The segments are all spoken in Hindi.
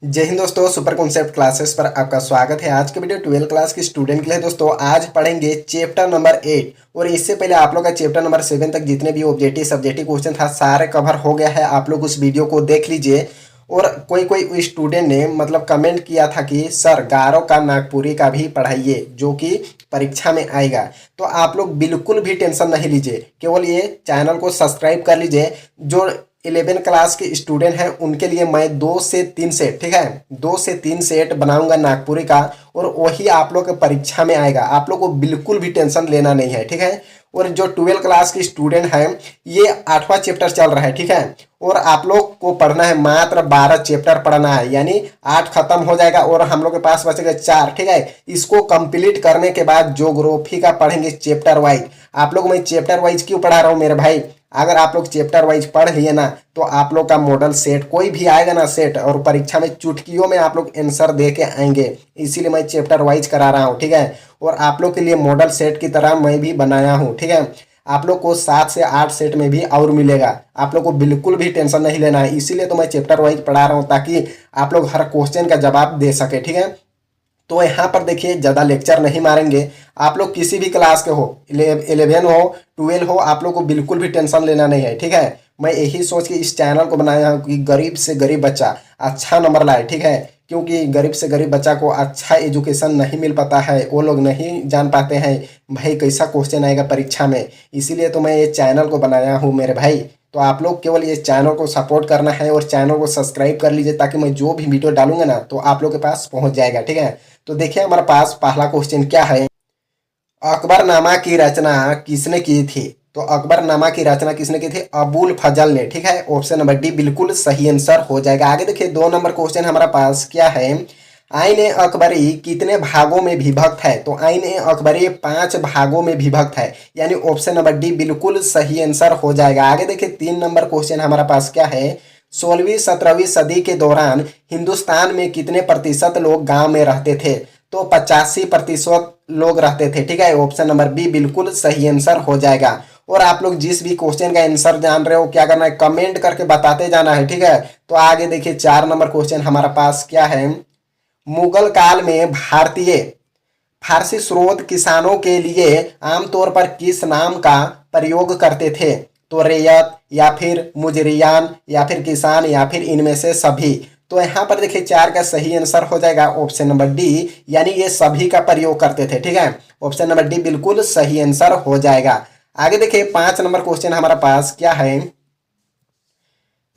जय हिंद दोस्तों, सुपर कॉन्सेप्ट क्लासेस पर आपका स्वागत है। आज के वीडियो 12th क्लास के स्टूडेंट के लिए दोस्तों आज पढ़ेंगे चैप्टर नंबर 8। और इससे पहले आप लोग का चैप्टर नंबर 7 तक जितने भी ऑब्जेक्टिव सब्जेक्टिव क्वेश्चन था सारे कवर हो गया है। आप लोग उस वीडियो को देख लीजिए। और कोई कोई स्टूडेंट ने कमेंट किया था कि सर गारो का नागपुरी का भी पढ़ाइए जो कि परीक्षा में आएगा। तो आप लोग बिल्कुल भी टेंशन नहीं लीजिए, केवल ये चैनल को सब्सक्राइब कर लीजिए। जो 11 क्लास के स्टूडेंट हैं उनके लिए मैं 2 से 3 सेट, ठीक है, 2 से 3 सेट बनाऊंगा नागपुरी का, और वही आप लोग के परीक्षा में आएगा। आप लोग को बिल्कुल भी टेंशन लेना नहीं है, ठीक है। और जो 12 क्लास के स्टूडेंट हैं ये 8वां चैप्टर चल रहा है, ठीक है। और आप लोग को पढ़ना है मात्र 12 चैप्टर पढ़ना है, यानी 8 खत्म हो जाएगा और हम लोग के पास बचेगा 4, ठीक है। इसको कंप्लीट करने के बाद ज्योग्राफी का पढ़ेंगे चैप्टर वाइज। आप लोग मैं चैप्टर वाइज क्यों पढ़ा रहा हूँ मेरे भाई, अगर आप लोग चैप्टर वाइज पढ़ लिए ना तो आप लोग का मॉडल सेट कोई भी आएगा ना सेट, और परीक्षा में चुटकियों में आप लोग आंसर दे के आएंगे। इसीलिए मैं चैप्टर वाइज करा रहा हूँ, ठीक है। और आप लोग के लिए मॉडल सेट की तरह मैं भी बनाया हूँ, ठीक है। आप लोग को 7 से 8 सेट में भी और मिलेगा। आप लोग को बिल्कुल भी टेंशन नहीं लेना है, इसीलिए तो मैं चैप्टर वाइज पढ़ा रहा हूँ ताकि आप लोग हर क्वेश्चन का जवाब दे सके, ठीक है। तो यहाँ पर देखिए ज़्यादा लेक्चर नहीं मारेंगे। आप लोग किसी भी क्लास के हो, 11 हो 12 हो, आप लोग को बिल्कुल भी टेंशन लेना नहीं है, ठीक है। मैं यही सोच के इस चैनल को बनाया हूँ कि गरीब से गरीब बच्चा अच्छा नंबर लाए, ठीक है। क्योंकि गरीब से गरीब बच्चा को अच्छा एजुकेशन नहीं मिल पाता है, वो लोग नहीं जान पाते हैं भाई कैसा क्वेश्चन आएगा परीक्षा में। इसीलिए तो मैं ये चैनल को बनाया हूँ मेरे भाई। तो आप लोग केवल ये चैनल को सपोर्ट करना है और चैनल को सब्सक्राइब कर लीजिए ताकि मैं जो भी वीडियो डालूंगा ना तो आप लोग के पास पहुंच जाएगा, ठीक है। तो देखिए हमारे पास पहला क्वेश्चन क्या है, अकबरनामा की रचना किसने की थी। तो अकबरनामा की रचना किसने की थी, अबुल फजल ने, ठीक है। ऑप्शन नंबर डी बिल्कुल सही आंसर हो जाएगा। आगे देखिए 2 नंबर क्वेश्चन हमारे पास क्या है, आइन ए अकबरी कितने भागों में विभक्त है। तो आइन ए अकबरी 5 भागों में विभक्त है, यानी ऑप्शन नंबर डी बिल्कुल सही आंसर हो जाएगा। आगे देखिए 3 नंबर क्वेश्चन हमारे पास क्या है, 16वीं 17वीं सदी के दौरान हिंदुस्तान में कितने प्रतिशत लोग गांव में रहते थे। तो 85% लोग रहते थे, ठीक है। ऑप्शन नंबर बी बिल्कुल सही आंसर हो जाएगा। और आप लोग जिस भी क्वेश्चन का आंसर जान रहे हो क्या करना है, कमेंट करके बताते जाना है, ठीक है। तो आगे देखिए 4 नंबर क्वेश्चन हमारे पास क्या है, मुगल काल में भारतीय फारसी स्रोत किसानों के लिए आमतौर पर किस नाम का प्रयोग करते थे। तो रेयत या फिर मुजरियान या फिर किसान या फिर इनमें से सभी। तो यहाँ पर देखिए 4 का सही आंसर हो जाएगा ऑप्शन नंबर डी, यानी ये सभी का प्रयोग करते थे, ठीक है। ऑप्शन नंबर डी बिल्कुल सही आंसर हो जाएगा। आगे देखिए 5 नंबर क्वेश्चन हमारे पास क्या है,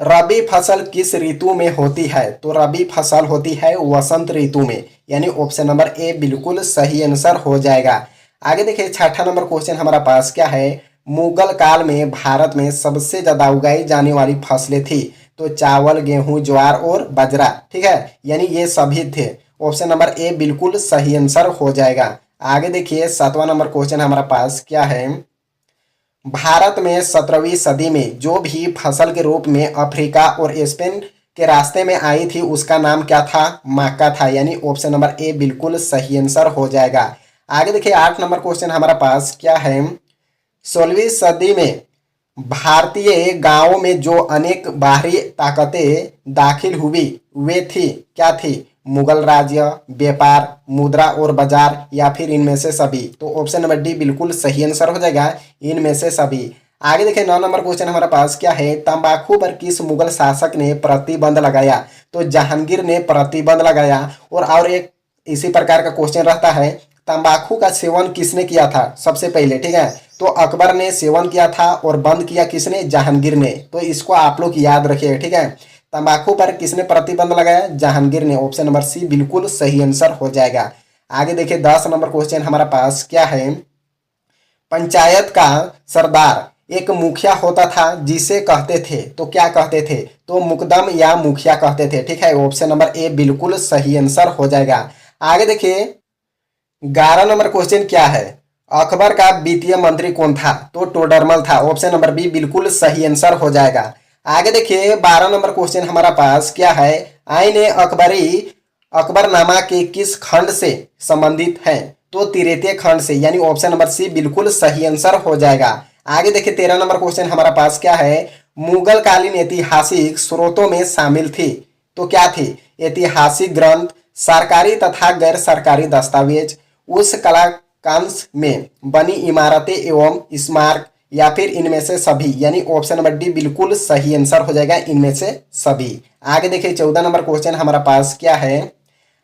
रबी फसल किस ऋतु में होती है। तो रबी फसल होती है वसंत ऋतु में, यानी ऑप्शन नंबर ए बिल्कुल सही आंसर हो जाएगा। आगे देखिए 6ठा नंबर क्वेश्चन हमारा पास क्या है, मुगल काल में भारत में सबसे ज्यादा उगाई जाने वाली फसलें थी। तो चावल, गेहूं, ज्वार और बाजरा, ठीक है, यानी ये सभी थे। ऑप्शन नंबर ए बिल्कुल सही आंसर हो जाएगा। आगे देखिए 7वां नंबर क्वेश्चन हमारा पास क्या है, भारत में 17वीं सदी में जो भी फसल के रूप में अफ्रीका और स्पेन के रास्ते में आई थी उसका नाम क्या था, मक्का था, यानी ऑप्शन नंबर ए बिल्कुल सही आंसर हो जाएगा। आगे देखिए 8 नंबर क्वेश्चन हमारे पास क्या है, 16वीं सदी में भारतीय गांवों में जो अनेक बाहरी ताकतें दाखिल हुई वे थी क्या थी, मुगल राज्य, व्यापार, मुद्रा और बाजार या फिर इनमें से सभी। तो ऑप्शन नंबर डी बिल्कुल सही आंसर हो जाएगा, इनमें से सभी। आगे देखिए 9 नंबर क्वेश्चन हमारे पास क्या है, तंबाकू पर किस मुगल शासक ने प्रतिबंध लगाया। तो जहांगीर ने प्रतिबंध लगाया। और एक इसी प्रकार का क्वेश्चन रहता है, तंबाकू का सेवन किसने किया था सबसे पहले, ठीक है। तो अकबर ने सेवन किया था और बंद किया किसने, जहांगीर ने। तो इसको आप लोग याद रखिए, ठीक है। तंबाकू पर किसने प्रतिबंध लगाया, जहांगीर ने। ऑप्शन नंबर सी बिल्कुल सही आंसर हो जाएगा। आगे देखिए 10 नंबर क्वेश्चन हमारा पास क्या है, पंचायत का सरदार एक मुखिया होता था जिसे कहते थे, तो क्या कहते थे, तो मुकदम या मुखिया कहते थे, ठीक है। ऑप्शन नंबर ए बिल्कुल सही आंसर हो जाएगा। आगे देखिए 11 नंबर क्वेश्चन क्या है, अकबर का वित्तीय मंत्री कौन था। तो टोडरमल था। ऑप्शन नंबर बी बिल्कुल सही आंसर हो जाएगा। आगे देखिए 12 नंबर क्वेश्चन हमारा पास क्या है, आइन ए अकबरी अकबरनामा के किस खंड से संबंधित है। तो 13वें खंड से, यानी ऑप्शन नंबर सी बिल्कुल सही आंसर हो जाएगा। आगे देखिए 13 नंबर क्वेश्चन हमारा पास क्या है, मुगल कालीन ऐतिहासिक स्रोतों में शामिल थी तो क्या थी? ऐतिहासिक ग्रंथ, सरकारी तथा गैर सरकारी दस्तावेज, उस कलाकांश में बनी इमारतें एवं स्मारक, या फिर इनमें से सभी। यानी ऑप्शन नंबर डी बिल्कुल सही आंसर हो जाएगा, इनमें से सभी। आगे देखिए 14 नंबर क्वेश्चन हमारा पास क्या है।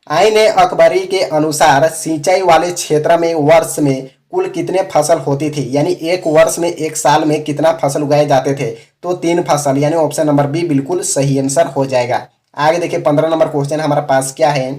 आईन अकबरी के अनुसार सिंचाई वाले क्षेत्र में वर्ष में कुल कितने फसल होती थी? यानी एक वर्ष में, एक साल में कितना फसल उगाए जाते थे? तो 3 फसल, यानी ऑप्शन नंबर बी बिल्कुल सही आंसर हो जाएगा। आगे देखिए 15 नंबर क्वेश्चन हमारे पास क्या है।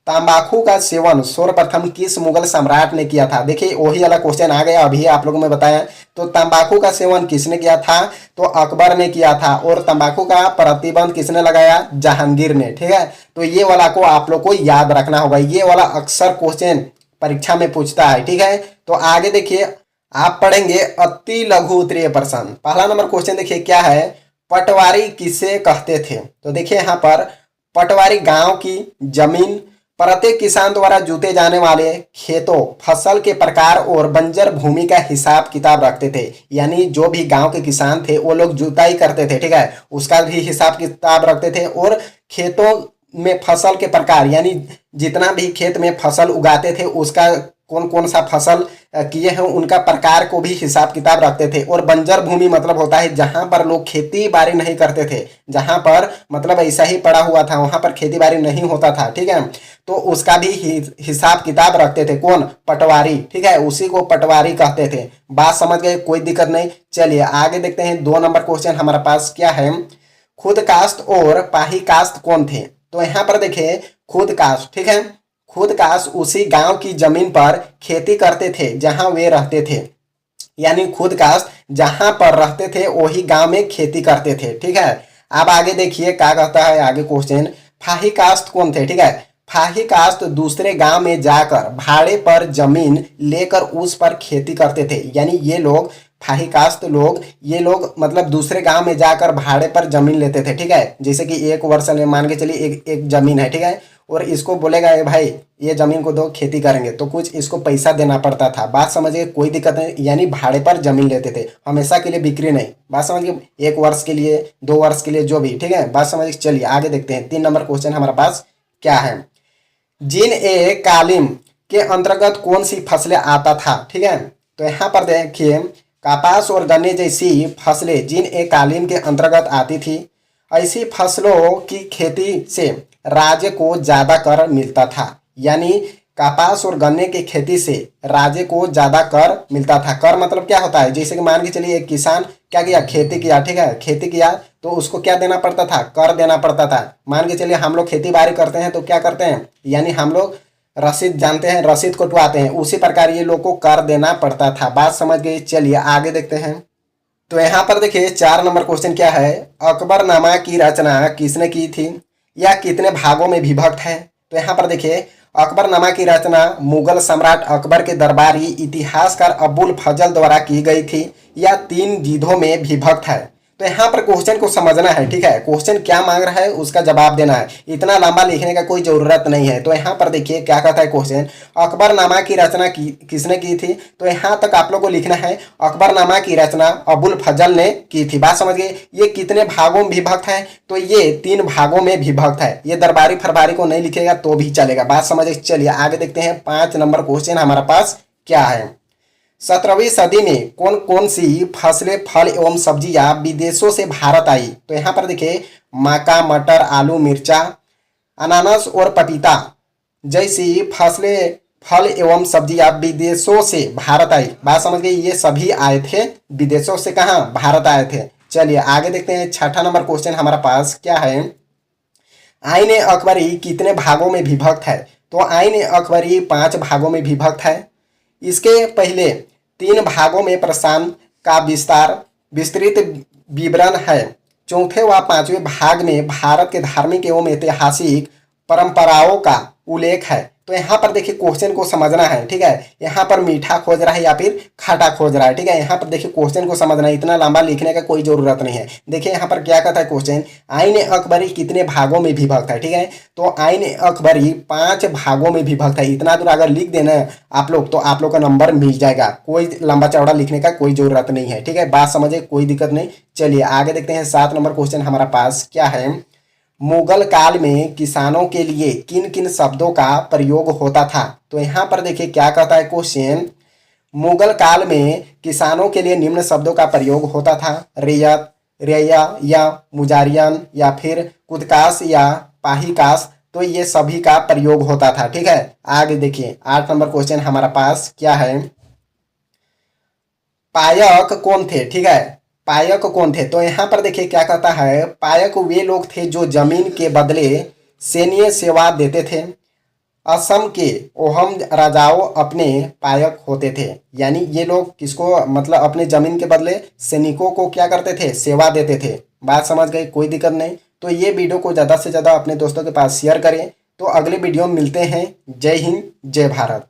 तंबाकू का सेवन सर्वप्रथम किस मुगल सम्राट ने किया था? देखिए वही वाला क्वेश्चन आ गया, अभी आप लोगों में बताया। तो तंबाकू का सेवन किसने किया था? तो अकबर ने किया था। और तंबाकू का प्रतिबंध किसने लगाया? जहांगीर ने। ठीक है, तो ये वाला को आप लोग को याद रखना होगा, ये वाला अक्सर क्वेश्चन परीक्षा में पूछता है। ठीक है, तो आगे देखिए आप पढ़ेंगे अति लघु उत्तरीय प्रश्न। पहला नंबर क्वेश्चन देखिए क्या है। पटवारी किसे कहते थे? तो देखिए यहाँ पर पटवारी गांव की जमीन, प्रत्येक किसान द्वारा जोते जाने वाले खेतों, फसल के प्रकार और बंजर भूमि का हिसाब किताब रखते थे। यानी जो भी गांव के किसान थे वो लोग जुताई करते थे, ठीक है, उसका भी हिसाब किताब रखते थे। और खेतों में फसल के प्रकार, यानी जितना भी खेत में फसल उगाते थे उसका कौन कौन सा फसल किए हैं उनका प्रकार को भी हिसाब किताब रखते थे। और बंजर भूमि मतलब होता है जहां पर लोग खेती बाड़ी नहीं करते थे, जहां पर मतलब ऐसा ही पड़ा हुआ था, वहां पर खेती बाड़ी नहीं होता था। ठीक है, तो उसका भी हिसाब किताब रखते थे कौन? पटवारी। ठीक है, उसी को पटवारी कहते थे। बात समझ गए, कोई दिक्कत नहीं। चलिए आगे देखते हैं 2 नंबर क्वेश्चन हमारे पास क्या है। खुद कास्ट और पाही कास्ट कौन थे? तो यहाँ पर देखिए खुद कास्ट, ठीक है, खुद कास्ट उसी गांव की जमीन पर खेती करते थे जहां वे रहते थे। यानी खुद कास्ट जहां पर रहते थे वही गांव में खेती करते थे। ठीक है, अब आगे देखिए क्या कहता है आगे क्वेश्चन। फाही कास्ट कौन थे? ठीक है, फाही कास्ट दूसरे गांव में जाकर भाड़े पर जमीन लेकर उस पर खेती करते थे। यानी ये लोग फाही कास्ट लोग, ये लोग मतलब दूसरे गांव में जाकर भाड़े पर जमीन लेते थे। ठीक है, जैसे कि एक वर्ष में मान के चलिए एक जमीन है, ठीक है, और इसको बोलेगा ए भाई ये जमीन को दो, खेती करेंगे, तो कुछ इसको पैसा देना पड़ता था। बात समझिए, कोई दिक्कत नहीं। यानी भाड़े पर जमीन लेते थे, हमेशा के लिए बिक्री नहीं। बात समझिए, 1 वर्ष के लिए, 2 वर्ष के लिए, जो भी। ठीक है, बात समझिए। चलिए आगे देखते हैं 3 नंबर क्वेश्चन हमारे पास क्या है। जिन ए कालीन के अंतर्गत कौन सी फसलें आता था? ठीक है, तो यहाँ पर देखिए कपास और गन्ने जैसी फसलें जिन ए कालीन के अंतर्गत आती थी। ऐसी फसलों की खेती से राज्य को ज्यादा कर मिलता था। यानी कपास और गन्ने की खेती से राज्य को ज्यादा कर मिलता था। कर मतलब क्या होता है? जैसे कि मान के चलिए एक किसान क्या किया, खेती किया, ठीक है, खेती किया तो उसको क्या देना पड़ता था? कर देना पड़ता था। मान के चलिए हम लोग खेती बाड़ी करते हैं तो क्या करते हैं, यानी हम लोग रसीद जानते हैं, रसीद कटवाते हैं, उसी प्रकार ये लोग को कर देना पड़ता था। बात समझ गई। चलिए आगे देखते हैं। तो यहाँ पर देखिए 4 नंबर क्वेश्चन क्या है। अकबरनामा की रचना किसने की थी? यह कितने भागों में विभक्त है? तो यहाँ पर देखिए अकबरनामा की रचना मुगल सम्राट अकबर के दरबारी इतिहासकार अबुल फजल द्वारा की गई थी। यह 3 जिल्दों में विभक्त है। तो यहाँ पर क्वेश्चन को समझना है, ठीक है, क्वेश्चन क्या मांग रहा है उसका जवाब देना है। इतना लंबा लिखने का कोई जरूरत नहीं है। तो यहाँ पर देखिए क्या कहता है क्वेश्चन। अकबरनामा की रचना किसने की थी? तो यहाँ तक आप लोग को लिखना है अकबरनामा की रचना अबुल फजल ने की थी। बात समझ गए। ये कितने भागों में विभक्त है? तो ये 3 भागों में विभक्त है। ये दरबारी फरबारी को नहीं लिखेगा तो भी चलेगा। बात समझ। चलिए आगे देखते हैं 5 नंबर क्वेश्चन हमारे पास क्या है। 17वीं सदी में कौन कौन सी फसलें, फल एवं सब्जियां विदेशों से भारत आई? तो यहाँ पर देखिए मक्का, मटर, आलू, मिर्चा, अनानास और पपीता जैसी फसलें, फल एवं सब्जियां विदेशों से भारत आई। बात समझ गई। ये सभी आए थे विदेशों से, कहाँ? भारत आए थे। चलिए आगे देखते हैं 6ठा नंबर क्वेश्चन हमारे पास क्या है। आईन अकबरी कितने भागों में विभक्त है? तो आईन अकबरी 5 भागों में विभक्त है। इसके पहले 3 भागों में प्रशांत का विस्तृत विवरण है। चौथे व 5वें भाग में भारत के धार्मिक एवं ऐतिहासिक परंपराओं का उल्लेख है। तो यहाँ पर देखिए क्वेश्चन को समझना है, ठीक है, यहाँ पर मीठा खोज रहा है या फिर खट्टा खोज रहा है, ठीक है। यहाँ पर देखिए क्वेश्चन को समझना है, इतना लंबा लिखने का कोई जरूरत नहीं है। देखिए यहाँ पर क्या कहता है क्वेश्चन। आईन अकबरी कितने भागों में विभक्त है? ठीक है, तो आईन अकबरी 5 भागों में विभक्त है। इतना दूर अगर लिख देना आप लोग तो आप लोग का नंबर मिल जाएगा। कोई लंबा चौड़ा लिखने का कोई जरूरत नहीं है, ठीक है। बात समझे, कोई दिक्कत नहीं। चलिए आगे देखते हैं 7 नंबर क्वेश्चन हमारा पास क्या है। मुगल काल में किसानों के लिए किन किन शब्दों का प्रयोग होता था। तो यहाँ पर देखिए क्या कहता है क्वेश्चन, मुगल काल में किसानों के लिए निम्न शब्दों का प्रयोग होता था। रियत, रैया या मुजारियन या फिर कुदकास या पाहिकास। तो ये सभी का प्रयोग होता था। ठीक है, आगे देखिए 8 नंबर क्वेश्चन हमारा पास क्या है, पायक कौन थे। ठीक है, पायक कौन थे। तो यहाँ पर देखिए क्या कहता है, पायक वे लोग थे जो जमीन के बदले सैन्य सेवा देते थे। असम के ओहम राजाओं अपने पायक होते थे। यानी ये लोग किसको, मतलब अपने जमीन के बदले सैनिकों को क्या करते थे, सेवा देते थे। बात समझ गए, कोई दिक्कत नहीं। तो ये वीडियो को ज़्यादा से ज़्यादा अपने दोस्तों के पास शेयर करें। तो अगले वीडियो में मिलते हैं। जय हिंद, जय भारत।